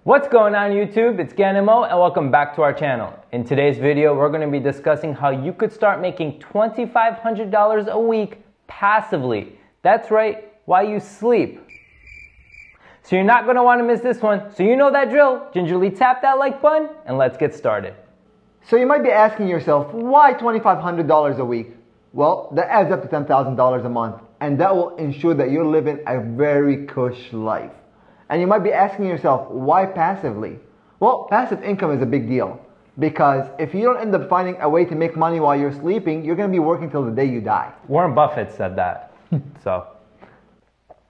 What's going on YouTube? It's Ganimo and welcome back to our channel. In today's video, we're going to be discussing how you could start making $2,500 a week passively. That's right, while you sleep. So you're not going to want to miss this one. So you know that drill. Gingerly tap that like button and let's get started. So you might be asking yourself, why $2,500 a week? Well, that adds up to $10,000 a month, and that will ensure that you're living a very cush life. And you might be asking yourself, why passively? Well, passive income is a big deal, because if you don't end up finding a way to make money while you're sleeping, you're going to be working till the day you die. Warren Buffett said that.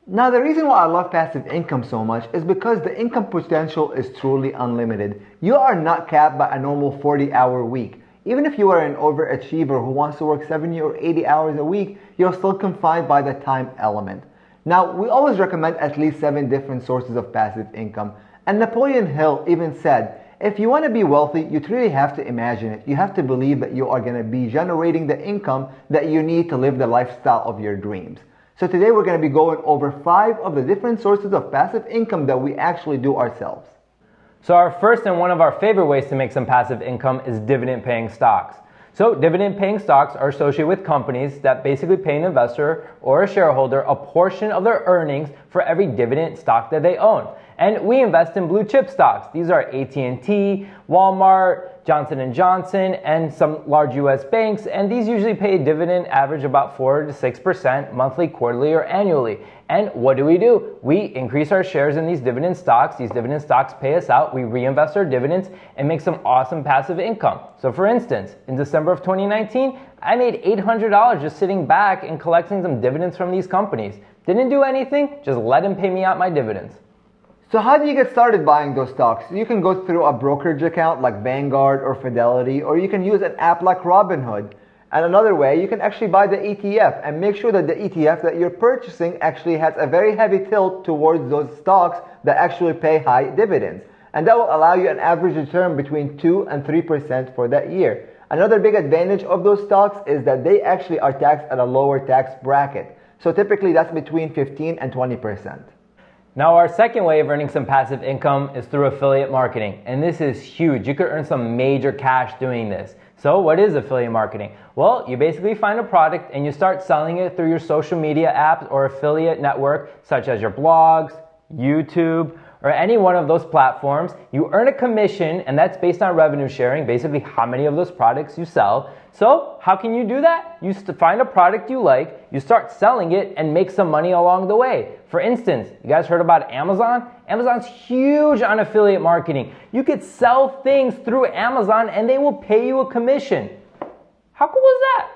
Now, the reason why I love passive income so much is because the income potential is truly unlimited. You are not capped by a normal 40-hour week. Even if you are an overachiever who wants to work 70 or 80 hours a week, you're still confined by the time element. Now, we always recommend at least 7 different sources of passive income. And Napoleon Hill even said, if you want to be wealthy, you truly have to imagine it. You have to believe that you are going to be generating the income that you need to live the lifestyle of your dreams. So today we're going to be going over 5 of the different sources of passive income that we actually do ourselves. So our first and one of our favorite ways to make some passive income is dividend paying stocks. So dividend paying stocks are associated with companies that basically pay an investor or a shareholder a portion of their earnings for every dividend stock that they own. And we invest in blue chip stocks. These are AT&T, Walmart, Johnson & Johnson, and some large US banks, and these usually pay a dividend average about 4 to 6% monthly, quarterly, or annually. And what do? We increase our shares in these dividend stocks. These dividend stocks pay us out, we reinvest our dividends, and make some awesome passive income. So for instance, in December of 2019, I made $800 just sitting back and collecting some dividends from these companies. Didn't do anything, just let them pay me out my dividends. So how do you get started buying those stocks? You can go through a brokerage account like Vanguard or Fidelity, or you can use an app like Robinhood. And another way, you can actually buy the ETF and make sure that the ETF that you're purchasing actually has a very heavy tilt towards those stocks that actually pay high dividends. And that will allow you an average return between 2 and 3% for that year. Another big advantage of those stocks is that they actually are taxed at a lower tax bracket. So typically that's between 15 and 20%. Now our second way of earning some passive income is through affiliate marketing, and this is huge. You could earn some major cash doing this. So what is affiliate marketing? Well, you basically find a product and you start selling it through your social media apps or affiliate network, such as your blogs, YouTube, or any one of those platforms. You earn a commission, and that's based on revenue sharing, basically how many of those products you sell. So how can you do that? You find a product you like, you start selling it, and make some money along the way. For instance, you guys heard about Amazon? Amazon's huge on affiliate marketing. You could sell things through Amazon and they will pay you a commission. How cool is that?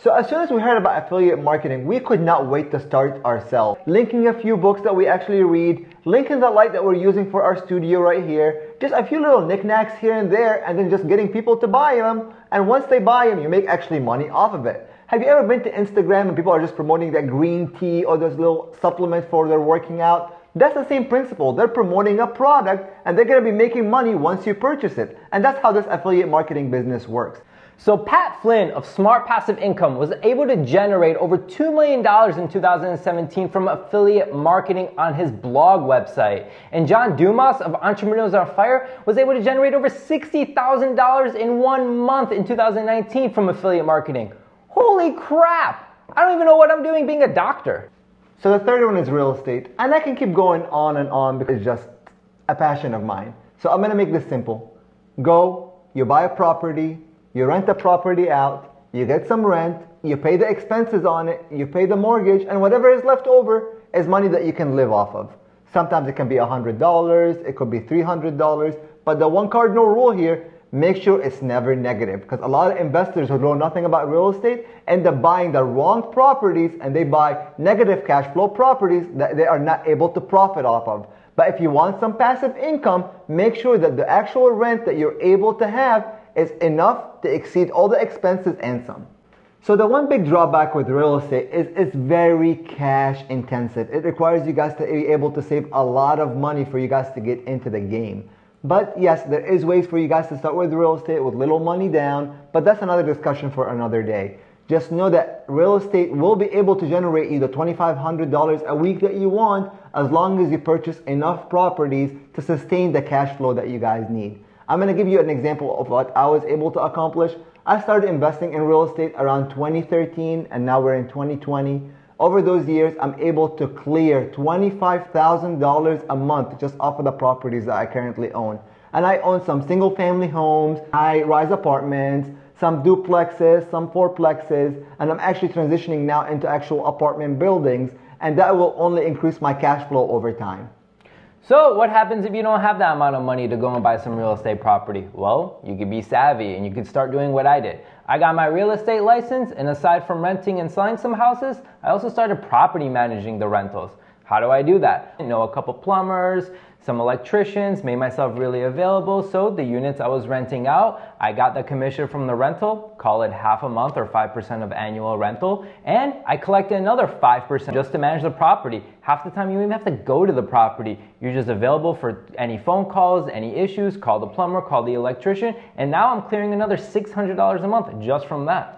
So as soon as we heard about affiliate marketing, we could not wait to start ourselves. Linking a few books that we actually read, linking the light that we're using for our studio right here, just a few little knickknacks here and there, and then just getting people to buy them. And once they buy them, you make actually money off of it. Have you ever been to Instagram and people are just promoting that green tea or those little supplements for their working out? That's the same principle. They're promoting a product and they're going to be making money once you purchase it. And that's how this affiliate marketing business works. So Pat Flynn of Smart Passive Income was able to generate over $2 million in 2017 from affiliate marketing on his blog website. And John Dumas of Entrepreneurs on Fire was able to generate over $60,000 in 1 month in 2019 from affiliate marketing. Holy crap! I don't even know what I'm doing being a doctor. So the third one is real estate. And I can keep going on and on because it's just a passion of mine. So I'm going to make this simple. Go, you buy a property, you rent the property out, you get some rent, you pay the expenses on it, you pay the mortgage, and whatever is left over is money that you can live off of. Sometimes it can be $100, it could be $300, but the one cardinal rule here, make sure it's never negative, because a lot of investors who know nothing about real estate end up buying the wrong properties and they buy negative cash flow properties that they are not able to profit off of. But if you want some passive income, make sure that the actual rent that you're able to have is enough to exceed all the expenses and some. So the one big drawback with real estate is it's very cash intensive. It requires you guys to be able to save a lot of money for you guys to get into the game. But yes, there is ways for you guys to start with real estate with little money down, but that's another discussion for another day. just know that real estate will be able to generate you the $2,500 a week that you want as long as you purchase enough properties to sustain the cash flow that you guys need. I'm going to give you an example of what I was able to accomplish. I started investing in real estate around 2013 and now we're in 2020. Over those years, I'm able to clear $25,000 a month just off of the properties that I currently own. And I own some single family homes, high-rise apartments, some duplexes, some fourplexes, and I'm actually transitioning now into actual apartment buildings, and that will only increase my cash flow over time. So what happens if you don't have that amount of money to go and buy some real estate property? Well, you could be savvy and you could start doing what I did. I got my real estate license, and aside from renting and selling some houses, I also started property managing the rentals. How do I do that? I know a couple plumbers, some electricians, made myself really available. So the units I was renting out, I got the commission from the rental, call it half a month or 5% of annual rental, and I collected another 5% just to manage the property. Half the time you don't even have to go to the property. You're just available for any phone calls, any issues, call the plumber, call the electrician, and now I'm clearing another $600 a month just from that.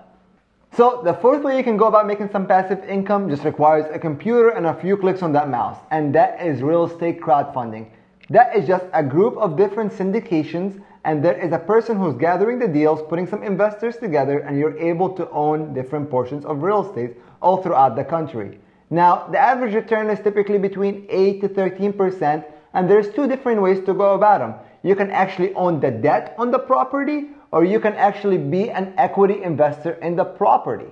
So the fourth way you can go about making some passive income just requires a computer and a few clicks on that mouse, and that is real estate crowdfunding. That is just a group of different syndications, and there is a person who's gathering the deals, putting some investors together, and you're able to own different portions of real estate all throughout the country. Now, the average return is typically between 8 to 13%, and there's two different ways to go about them. You can actually own the debt on the property, or you can actually be an equity investor in the property.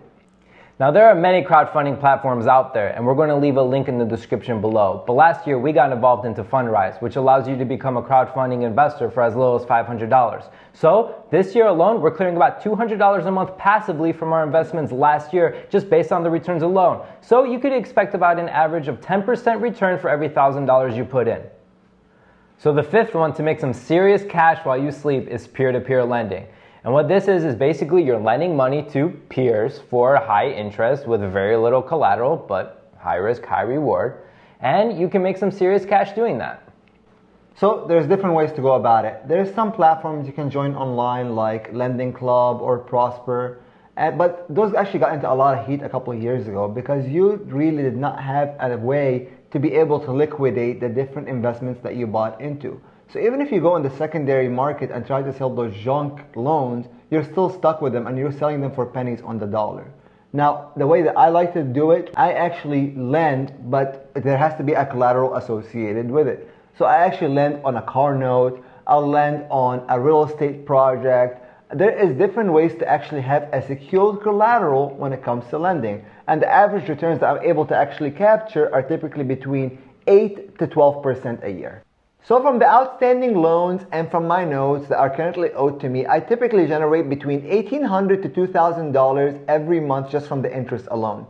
Now, there are many crowdfunding platforms out there, and we're going to leave a link in the description below. But last year, we got involved into Fundrise, which allows you to become a crowdfunding investor for as little as $500. So this year alone, we're clearing about $200 a month passively from our investments last year, just based on the returns alone. So you could expect about an average of 10% return for every $1,000 you put in. So the fifth one to make some serious cash while you sleep is peer-to-peer lending. And what this is basically you're lending money to peers for high interest with very little collateral, but high risk, high reward. And you can make some serious cash doing that. So there's different ways to go about it. There's some platforms you can join online like Lending Club or Prosper. But those actually got into a lot of heat a couple of years ago because you really did not have a way to be able to liquidate the different investments that you bought into. So even if you go in the secondary market and try to sell those junk loans, you're still stuck with them and you're selling them for pennies on the dollar. Now, the way that I like to do it, I actually lend, but there has to be a collateral associated with it. So I actually lend on a car note, I'll lend on a real estate project. There is different ways to actually have a secured collateral when it comes to lending. And the average returns that I'm able to actually capture are typically between 8 to 12% a year. So from the outstanding loans and from my notes that are currently owed to me, I typically generate between $1,800 to $2,000 every month just from the interest alone.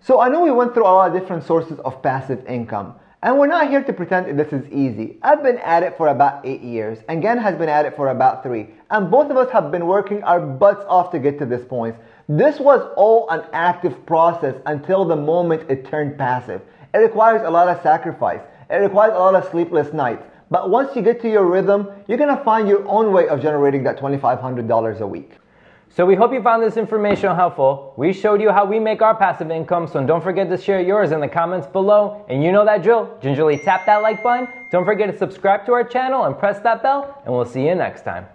So I know we went through a lot of different sources of passive income, and we're not here to pretend this is easy. I've been at it for about 8 years, and Gen has been at it for about 3, and both of us have been working our butts off to get to this point. This was all an active process until the moment it turned passive. It requires a lot of sacrifice. It requires a lot of sleepless nights. But once you get to your rhythm, you're going to find your own way of generating that $2,500 a week. So we hope you found this information helpful. We showed you how we make our passive income, so don't forget to share yours in the comments below. And you know that drill. Gingerly tap that like button. Don't forget to subscribe to our channel and press that bell, and we'll see you next time.